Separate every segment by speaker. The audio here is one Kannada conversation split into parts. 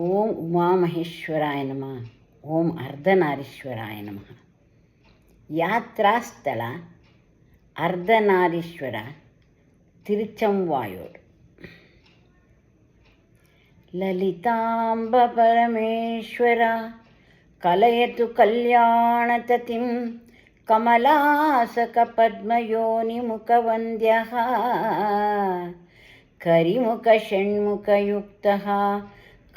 Speaker 1: ಓಂ ಉಮಾಮಹೇಶ್ವರಾಯ ನಮಃ. ಓಂ ಅರ್ಧನಾರೀಶ್ವರಾಯ ನಮಃ. ಯಾತ್ರಾಸ್ಥಳ ಅರ್ಧನಾರೀಶ್ವರ ತಿರುಚಂವಾಯೂರು. ಲಲಿತಾಂಬ ಪರಮೇಶ್ವರ ಕಲಯತು ಕಲ್ಯಾಣತತಿಂ ಕಮಲಾಸಕ ಪದ್ಮಯೋನಿ ಮುಖವಂದ್ಯಃ ಕರಿಮುಖ ಷಣ್ಮುಖಯುಕ್ತಃ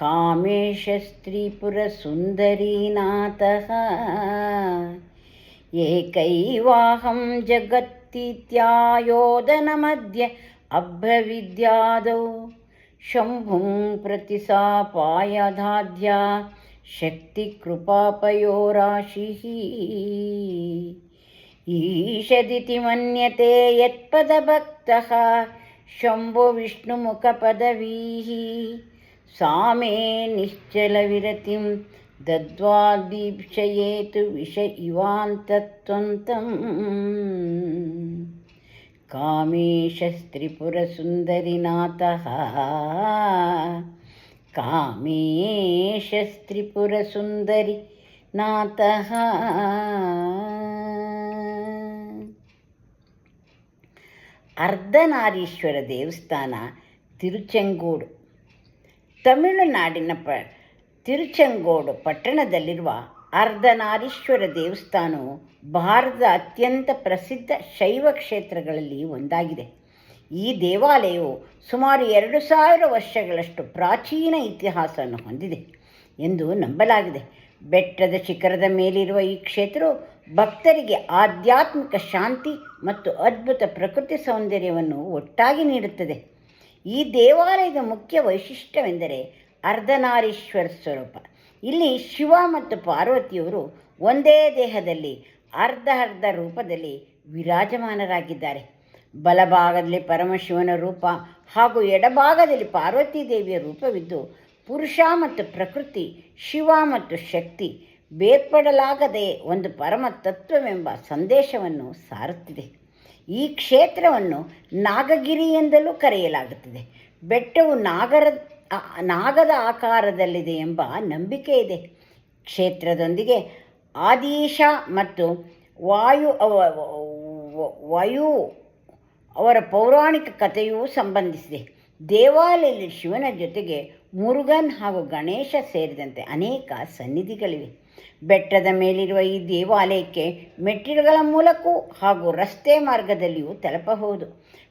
Speaker 1: ಕಾಮೇಶ ಸ್ತ್ರೀಪುರಸುಂದರೀನಾಥಃ ಏಕೈವಾಹಂ ಜಗತ್ತೀತ್ಯಾಯೋಧನ ಮಧ್ಯೆ ಅಭ್ರವಿದ್ಯಾದೌ ಶಂಭುಂ ಪ್ರತಿಸಾಪಾಯಧಾಧ್ಯ ಶಕ್ತಿಕೃಪಾಪಯೋರಾಶಿಃ ಈಶದಿತಿ ಮನ್ಯತೆ ಯತ್ಪದಭಕ್ತಃ ಶಂಭೋ ವಿಷ್ಣುಮುಖಪದವೀಃ ಸಾ ಮೇ ನಿಶ್ಚಲವಿರತಿಂ ದದ್ವಾ ದೀಪ್ಸಯೇತು ವಿಷ ಇವಾಂತತ್ವಂತಂ ಕಾಮೇಶಸ್ತ್ರಿಪುರಸುಂದರಿನಾಥಃ ಕಾಮೇಶಸ್ತ್ರಿಪುರಸುಂದರಿನಾಥಃ. ಅರ್ಧನಾರೀಶ್ವರ ದೇವಸ್ಥಾನ ತಿರುಚೆಂಗೋಡು. ತಮಿಳುನಾಡಿನ ತಿರುಚೆಂಗೋಡು ಪಟ್ಟಣದಲ್ಲಿರುವ ಅರ್ಧನಾರೀಶ್ವರ ದೇವಸ್ಥಾನವು ಭಾರತದ ಅತ್ಯಂತ ಪ್ರಸಿದ್ಧ ಶೈವ ಕ್ಷೇತ್ರಗಳಲ್ಲಿ ಒಂದಾಗಿದೆ. ಈ ದೇವಾಲಯವು ಸುಮಾರು 2000 ವರ್ಷಗಳಷ್ಟು ಪ್ರಾಚೀನ ಇತಿಹಾಸವನ್ನು ಹೊಂದಿದೆ ಎಂದು ನಂಬಲಾಗಿದೆ. ಬೆಟ್ಟದ ಶಿಖರದ ಮೇಲಿರುವ ಈ ಕ್ಷೇತ್ರವು ಭಕ್ತರಿಗೆ ಆಧ್ಯಾತ್ಮಿಕ ಶಾಂತಿ ಮತ್ತು ಅದ್ಭುತ ಪ್ರಕೃತಿ ಸೌಂದರ್ಯವನ್ನು ಒಟ್ಟಾಗಿ ನೀಡುತ್ತದೆ. ಈ ದೇವಾಲಯದ ಮುಖ್ಯ ವೈಶಿಷ್ಟ್ಯವೆಂದರೆ ಅರ್ಧನಾರೀಶ್ವರ ಸ್ವರೂಪ. ಇಲ್ಲಿ ಶಿವ ಮತ್ತು ಪಾರ್ವತಿಯವರು ಒಂದೇ ದೇಹದಲ್ಲಿ ಅರ್ಧ ರೂಪದಲ್ಲಿ ವಿರಾಜಮಾನರಾಗಿದ್ದಾರೆ. ಬಲಭಾಗದಲ್ಲಿ ಪರಮಶಿವನ ರೂಪ ಹಾಗೂ ಎಡಭಾಗದಲ್ಲಿ ಪಾರ್ವತೀ ದೇವಿಯ ರೂಪವಿದ್ದು, ಪುರುಷ ಮತ್ತು ಪ್ರಕೃತಿ, ಶಿವ ಮತ್ತು ಶಕ್ತಿ ಬೇರ್ಪಡಲಾಗದೆ ಒಂದು ಪರಮ ತತ್ವವೆಂಬ ಸಂದೇಶವನ್ನು ಸಾರುತ್ತಿದೆ. ಈ ಕ್ಷೇತ್ರವನ್ನು ನಾಗಗಿರಿ ಎಂದಲೂ ಕರೆಯಲಾಗುತ್ತದೆ. ಬೆಟ್ಟವು ನಾಗದ ಆಕಾರದಲ್ಲಿದೆ ಎಂಬ ನಂಬಿಕೆ ಇದೆ. ಕ್ಷೇತ್ರದೊಂದಿಗೆ ಆದಿಶ ಮತ್ತು ವಾಯು ಅವರ ಪೌರಾಣಿಕ ಕಥೆಯೂ ಸಂಬಂಧಿಸಿದೆ. ದೇವಾಲಯದಲ್ಲಿ ಶಿವನ ಜೊತೆಗೆ ಮುರುಗನ್ ಹಾಗೂ ಗಣೇಶ ಸೇರಿದಂತೆ ಅನೇಕ ಸನ್ನಿಧಿಗಳಿವೆ. ಬೆಟ್ಟದ ಮೇಲಿರುವ ಈ ದೇವಾಲಯಕ್ಕೆ ಮೆಟ್ಟಿಲುಗಳ ಮೂಲಕವೂ ಹಾಗೂ ರಸ್ತೆ ಮಾರ್ಗದಲ್ಲಿಯೂ ತಲುಪಬಹುದು.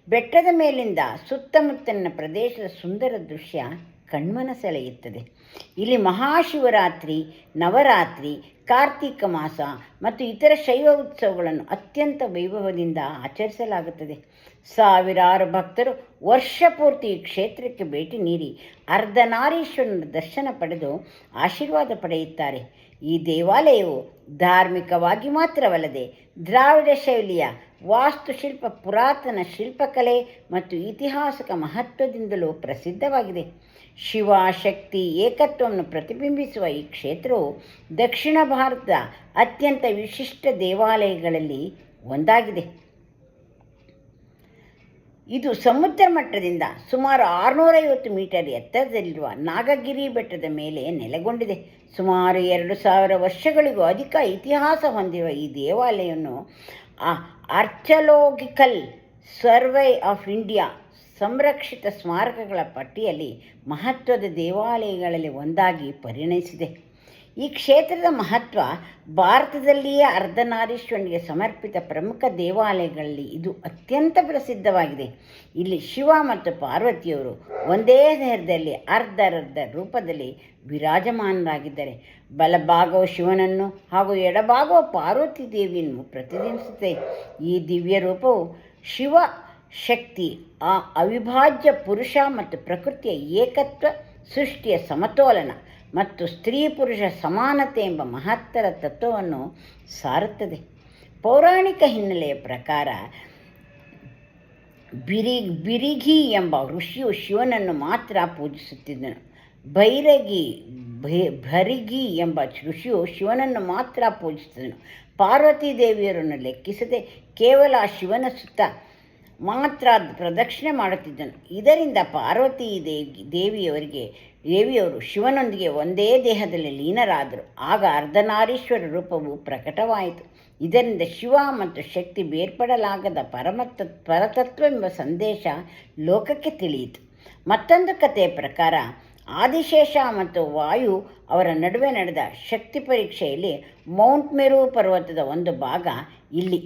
Speaker 1: ಬೆಟ್ಟದ ಮೇಲಿಂದ ಸುತ್ತಮುತ್ತಲಿನ ಪ್ರದೇಶದ ಸುಂದರ ದೃಶ್ಯ ಕಣ್ಮನ ಸೆಳೆಯುತ್ತದೆ. ಇಲ್ಲಿ ಮಹಾಶಿವರಾತ್ರಿ, ನವರಾತ್ರಿ, ಕಾರ್ತಿಕ ಮಾಸ ಮತ್ತು ಇತರ ಶೈವ ಉತ್ಸವಗಳನ್ನು ಅತ್ಯಂತ ವೈಭವದಿಂದ ಆಚರಿಸಲಾಗುತ್ತದೆ. ಸಾವಿರಾರು ಭಕ್ತರು ವರ್ಷಪೂರ್ತಿ ಈ ಕ್ಷೇತ್ರಕ್ಕೆ ಭೇಟಿ ನೀಡಿ ಅರ್ಧನಾರೀಶ್ವರನ ದರ್ಶನ ಪಡೆದು ಆಶೀರ್ವಾದ ಪಡೆಯುತ್ತಾರೆ. ಈ ದೇವಾಲಯವು ಧಾರ್ಮಿಕವಾಗಿ ಮಾತ್ರವಲ್ಲದೆ ದ್ರಾವಿಡ ಶೈಲಿಯ ವಾಸ್ತುಶಿಲ್ಪ, ಪುರಾತನ ಶಿಲ್ಪಕಲೆ ಮತ್ತು ಐತಿಹಾಸಿಕ ಮಹತ್ವದಿಂದಲೂ ಪ್ರಸಿದ್ಧವಾಗಿದೆ. ಶಿವ ಶಕ್ತಿ ಏಕತ್ವವನ್ನು ಪ್ರತಿಬಿಂಬಿಸುವ ಈ ಕ್ಷೇತ್ರವು ದಕ್ಷಿಣ ಭಾರತದ ಅತ್ಯಂತ ವಿಶಿಷ್ಟ ದೇವಾಲಯಗಳಲ್ಲಿ ಒಂದಾಗಿದೆ. ಇದು ಸಮುದ್ರ ಮಟ್ಟದಿಂದ ಸುಮಾರು 650 ಮೀಟರ್ ಎತ್ತರದಲ್ಲಿರುವ ನಾಗಗಿರಿ ಬೆಟ್ಟದ ಮೇಲೆ ನೆಲೆಗೊಂಡಿದೆ. ಸುಮಾರು 2000 ವರ್ಷಗಳಿಗೂ ಅಧಿಕ ಇತಿಹಾಸ ಹೊಂದಿರುವ ಈ ದೇವಾಲಯವನ್ನು ಆರ್ಚೆಲಾಜಿಕಲ್ ಸರ್ವೆ ಆಫ್ ಇಂಡಿಯಾ ಸಂರಕ್ಷಿತ ಸ್ಮಾರಕಗಳ ಪಟ್ಟಿಯಲ್ಲಿ ಮಹತ್ವದ ದೇವಾಲಯಗಳಲ್ಲಿ ಒಂದಾಗಿ ಪರಿಗಣಿಸಿದೆ. ಈ ಕ್ಷೇತ್ರದ ಮಹತ್ವ ಭಾರತದಲ್ಲಿಯೇ ಅರ್ಧನಾರೀಶ್ವರನಿಗೆ ಸಮರ್ಪಿತ ಪ್ರಮುಖ ದೇವಾಲಯಗಳಲ್ಲಿ ಇದು ಅತ್ಯಂತ ಪ್ರಸಿದ್ಧವಾಗಿದೆ. ಇಲ್ಲಿ ಶಿವ ಮತ್ತು ಪಾರ್ವತಿಯವರು ಒಂದೇ ದೇಹದಲ್ಲಿ ಅರ್ಧ ರೂಪದಲ್ಲಿ ವಿರಾಜಮಾನರಾಗಿದ್ದಾರೆ. ಬಲಭಾಗವು ಶಿವನನ್ನು ಹಾಗೂ ಎಡಭಾಗವು ಪಾರ್ವತಿ ದೇವಿಯನ್ನು ಪ್ರತಿನಿಧಿಸುತ್ತದೆ. ಈ ದಿವ್ಯ ರೂಪವು ಶಿವ ಶಕ್ತಿ ಅವಿಭಾಜ್ಯ ಪುರುಷ ಮತ್ತು ಪ್ರಕೃತಿಯ ಏಕತ್ವ, ಸೃಷ್ಟಿಯ ಸಮತೋಲನ ಮತ್ತು ಸ್ತ್ರೀ ಪುರುಷ ಸಮಾನತೆ ಎಂಬ ಮಹತ್ತರ ತತ್ವವನ್ನು ಸಾರುತ್ತದೆ. ಪೌರಾಣಿಕ ಹಿನ್ನೆಲೆಯ ಪ್ರಕಾರ ಬಿರಿಗಿ ಎಂಬ ಋಷಿಯು ಶಿವನನ್ನು ಮಾತ್ರ ಪೂಜಿಸುತ್ತಿದ್ದನು. ಭರಿಗಿ ಎಂಬ ಋಷಿಯು ಶಿವನನ್ನು ಮಾತ್ರ ಪೂಜಿಸಿದನು. ಪಾರ್ವತಿ ದೇವಿಯರನ್ನು ಲೆಕ್ಕಿಸದೆ ಕೇವಲ ಶಿವನ ಸುತ್ತ ಮಾತ್ರ ಪ್ರದಕ್ಷಿಣೆ ಮಾಡುತ್ತಿದ್ದನು. ಇದರಿಂದ ಪಾರ್ವತೀ ದೇವಿಯವರು ಶಿವನೊಂದಿಗೆ ಒಂದೇ ದೇಹದಲ್ಲಿ ಲೀನರಾದರು. ಆಗ ಅರ್ಧನಾರೀಶ್ವರ ರೂಪವು ಪ್ರಕಟವಾಯಿತು. ಇದರಿಂದ ಶಿವ ಮತ್ತು ಶಕ್ತಿ ಬೇರ್ಪಡಲಾಗದ ಪರತತ್ವವೆಂಬ ಸಂದೇಶ ಲೋಕಕ್ಕೆ ತಿಳಿಯಿತು. ಮತ್ತೊಂದು ಕಥೆಯ ಪ್ರಕಾರ ಆದಿಶೇಷ ಮತ್ತು ವಾಯು ಅವರ ನಡುವೆ ನಡೆದ ಶಕ್ತಿ ಪರೀಕ್ಷೆಯಲ್ಲಿ ಮೌಂಟ್ ಮೆರು ಪರ್ವತದ ಒಂದು ಭಾಗ ಇಲ್ಲಿ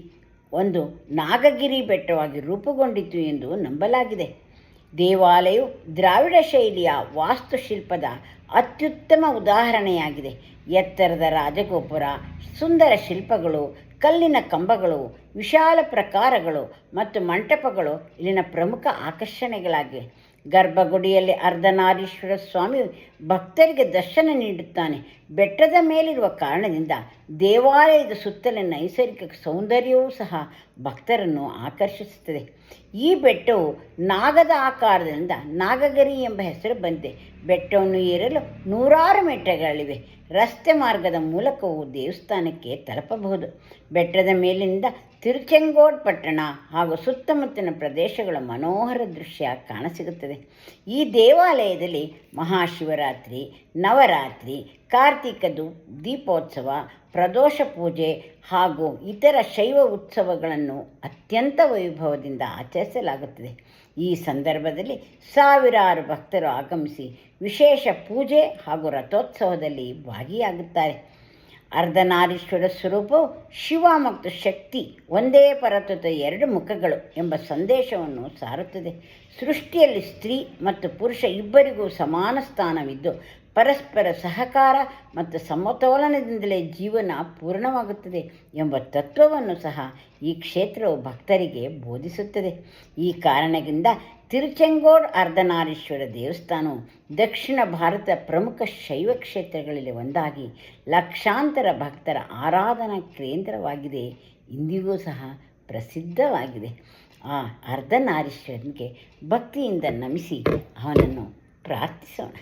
Speaker 1: ಒಂದು ನಾಗಗಿರಿ ಬೆಟ್ಟವಾಗಿ ರೂಪುಗೊಂಡಿತು ಎಂದು ನಂಬಲಾಗಿದೆ. ದೇವಾಲಯವು ದ್ರಾವಿಡ ಶೈಲಿಯ ವಾಸ್ತುಶಿಲ್ಪದ ಅತ್ಯುತ್ತಮ ಉದಾಹರಣೆಯಾಗಿದೆ. ಎತ್ತರದ ರಾಜಗೋಪುರ, ಸುಂದರ ಶಿಲ್ಪಗಳು, ಕಲ್ಲಿನ ಕಂಬಗಳು, ವಿಶಾಲ ಪ್ರಾಕಾರಗಳು ಮತ್ತು ಮಂಟಪಗಳು ಇಲ್ಲಿನ ಪ್ರಮುಖ ಆಕರ್ಷಣೆಗಳಾಗಿವೆ. ಗರ್ಭಗುಡಿಯಲ್ಲಿ ಅರ್ಧನಾರೀಶ್ವರ ಸ್ವಾಮಿ ಭಕ್ತರಿಗೆ ದರ್ಶನ ನೀಡುತ್ತಾನೆ. ಬೆಟ್ಟದ ಮೇಲಿರುವ ಕಾರಣದಿಂದ ದೇವಾಲಯದ ಸುತ್ತಲಿನ ನೈಸರ್ಗಿಕ ಸೌಂದರ್ಯವೂ ಸಹ ಭಕ್ತರನ್ನು ಆಕರ್ಷಿಸುತ್ತದೆ. ಈ ಬೆಟ್ಟವು ನಾಗದ ಆಕಾರದಿಂದ ನಾಗಗಿರಿ ಎಂಬ ಹೆಸರು ಬಂದಿದೆ. ಬೆಟ್ಟವನ್ನು ಏರಲು 100 ಮೆಟ್ಟಿಲುಗಳಿವೆ. ರಸ್ತೆ ಮಾರ್ಗದ ಮೂಲಕವೂ ದೇವಸ್ಥಾನಕ್ಕೆ ತಲುಪಬಹುದು. ಬೆಟ್ಟದ ಮೇಲಿನಿಂದ ತಿರುಚೆಂಗೋಡ್ ಪಟ್ಟಣ ಹಾಗೂ ಸುತ್ತಮುತ್ತಲಿನ ಪ್ರದೇಶಗಳ ಮನೋಹರ ದೃಶ್ಯ ಕಾಣಸಿಗುತ್ತದೆ. ಈ ದೇವಾಲಯದಲ್ಲಿ ಮಹಾಶಿವರಾತ್ರಿ, ನವರಾತ್ರಿ, ಕಾರ್ತಿಕ ದೀಪೋತ್ಸವ, ಪ್ರದೋಷ ಪೂಜೆ ಹಾಗೂ ಇತರ ಶೈವ ಉತ್ಸವಗಳನ್ನು ಅತ್ಯಂತ ವೈಭವದಿಂದ ಆಚರಿಸಲಾಗುತ್ತದೆ. ಈ ಸಂದರ್ಭದಲ್ಲಿ ಸಾವಿರಾರು ಭಕ್ತರು ಆಗಮಿಸಿ ವಿಶೇಷ ಪೂಜೆ ಹಾಗೂ ರಥೋತ್ಸವದಲ್ಲಿ ಭಾಗಿಯಾಗುತ್ತಾರೆ. ಅರ್ಧನಾರೀಶ್ವರ ಸ್ವರೂಪವು ಶಿವ ಮತ್ತು ಶಕ್ತಿ ಒಂದೇ ಪರತತ್ವದ 2 ಮುಖಗಳು ಎಂಬ ಸಂದೇಶವನ್ನು ಸಾರುತ್ತದೆ. ಸೃಷ್ಟಿಯಲ್ಲಿ ಸ್ತ್ರೀ ಮತ್ತು ಪುರುಷ ಇಬ್ಬರಿಗೂ ಸಮಾನ ಸ್ಥಾನವಿದ್ದು ಪರಸ್ಪರ ಸಹಕಾರ ಮತ್ತು ಸಮತೋಲನದಿಂದಲೇ ಜೀವನ ಪೂರ್ಣವಾಗುತ್ತದೆ ಎಂಬ ತತ್ವವನ್ನು ಸಹ ಈ ಕ್ಷೇತ್ರವು ಭಕ್ತರಿಗೆ ಬೋಧಿಸುತ್ತದೆ. ಈ ಕಾರಣದಿಂದ ತಿರುಚೆಂಗೋಡ್ ಅರ್ಧನಾರೀಶ್ವರ ದೇವಸ್ಥಾನವು ದಕ್ಷಿಣ ಭಾರತದ ಪ್ರಮುಖ ಶೈವ ಕ್ಷೇತ್ರಗಳಲ್ಲಿ ಒಂದಾಗಿ ಲಕ್ಷಾಂತರ ಭಕ್ತರ ಆರಾಧನಾ ಕೇಂದ್ರವಾಗಿದೆ. ಇಂದಿಗೂ ಸಹ ಪ್ರಸಿದ್ಧವಾಗಿದೆ. ಆ ಅರ್ಧನಾರೀಶ್ವರನಿಗೆ ಭಕ್ತಿಯಿಂದ ನಮಿಸಿ ಅವನನ್ನು ಪ್ರಾರ್ಥಿಸೋಣ.